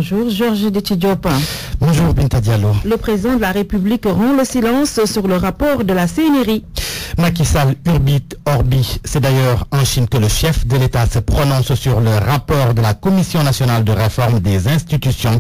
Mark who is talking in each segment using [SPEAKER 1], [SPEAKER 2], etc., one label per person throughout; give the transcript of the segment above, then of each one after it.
[SPEAKER 1] Bonjour, Georges Déthié-Diop.
[SPEAKER 2] Bonjour, Binta Diallo.
[SPEAKER 1] Le président de la République rompt le silence sur le rapport de la CNRI.
[SPEAKER 2] Macky Sall, Urbit, Orbi. C'est d'ailleurs en Chine que le chef de l'État se prononce sur le rapport de la Commission nationale de réforme des institutions.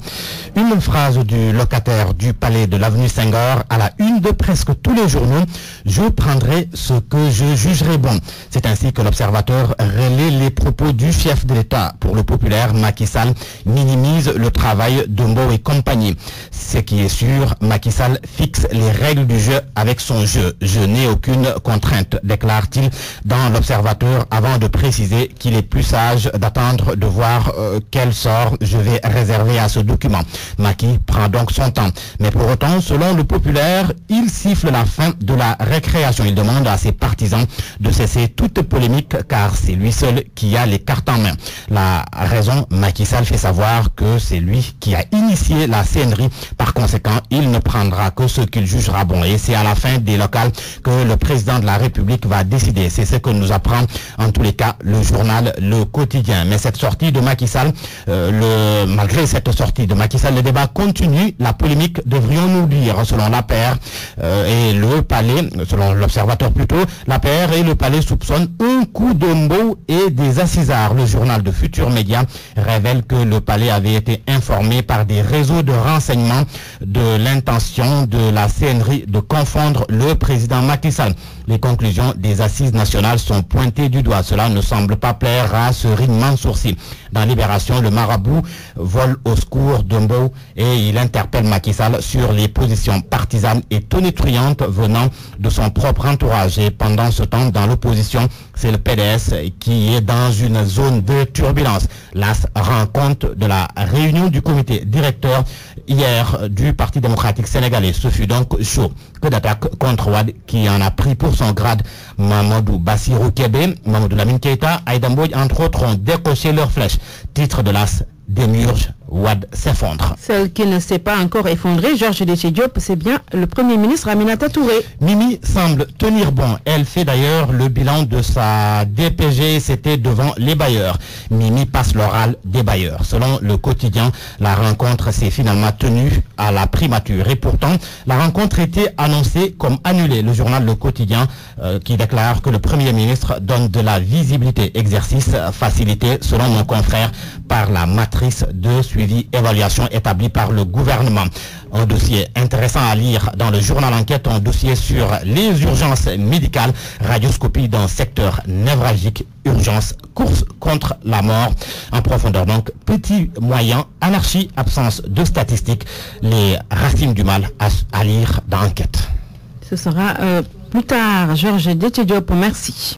[SPEAKER 2] Une phrase du locataire du palais de l'avenue Senghor à la une de presque tous les journaux. Je prendrai ce que je jugerai bon. C'est ainsi que l'Observateur relaie les propos du chef de l'État. Pour le populaire, Macky Sall minimise le travail de Mbow et compagnie. Ce qui est sûr, Macky Sall fixe les règles du jeu avec son jeu. Je n'ai aucune contrainte, déclare-t-il dans l'Observateur avant de préciser qu'il est plus sage d'attendre de voir quel sort je vais réserver à ce document. Macky prend donc son temps. Mais pour autant, selon le populaire, il siffle la fin de la récréation. Il demande à ses partisans de cesser toute polémique car c'est lui seul qui a les cartes en main. La raison, Macky Sall fait savoir que c'est lui qui a initié la CNRI. Par conséquent, il ne prendra que ce qu'il jugera bon. Et c'est à la fin des locales que le président de la République va décider. C'est ce que nous apprend en tous les cas le journal Le Quotidien. Mais cette sortie de Macky Sall, malgré cette sortie de Macky Sall, le débat continue. La polémique, devrions-nous dire, selon l'APR et le palais, selon l'Observateur plutôt, l'APR et le palais soupçonnent un coup de Mbow et des assisards. Le journal de Futur Média révèle que le palais avait été informé par des réseaux de renseignement de l'intention de la CNRI de confondre le président Macky Sall. Les conclusions des assises nationales sont pointées du doigt. Cela ne semble pas plaire à Serigne Mansour Sy. Dans Libération, le marabout vole au secours de Mbow et il interpelle Macky Sall sur les positions partisanes et tonitruantes venant de son propre entourage. Et pendant ce temps, dans l'opposition, c'est le PDS qui est dans une zone de turbulence. L'AS rend compte de la réunion du comité directeur hier du Parti démocratique sénégalais. Ce fut donc chaud. Que d'attaque contre Wade qui en a pris pour son grade. Mamadou Bassirou Kébé, Mamadou Lamine Keïta, Aïda Mbodj, entre autres, ont décoché leurs flèches. Titre de l'AS, Démiurge, Wade s'effondre.
[SPEAKER 1] Celle qui ne s'est pas encore effondrée, Georges Déthié-Diop, c'est bien le Premier ministre Aminata Touré.
[SPEAKER 2] Mimi semble tenir bon. Elle fait d'ailleurs le bilan de sa DPG, c'était devant les bailleurs. Mimi passe l'oral des bailleurs. Selon le quotidien, la rencontre s'est finalement tenue à la primature. Et pourtant, la rencontre était annoncée comme annulée. Le journal Le Quotidien qui déclare que le Premier ministre donne de la visibilité. Exercice facilité, selon mon confrère, par la matrice de suivi-évaluation établie par le gouvernement. Un dossier intéressant à lire dans le journal Enquête, un dossier sur les urgences médicales, radioscopie d'un secteur névralgique, urgence, course contre la mort. En profondeur donc, petit, moyen, anarchie, absence de statistiques, les racines du mal à lire dans Enquête.
[SPEAKER 1] Ce sera plus tard. Georges Déthié-Diop, merci.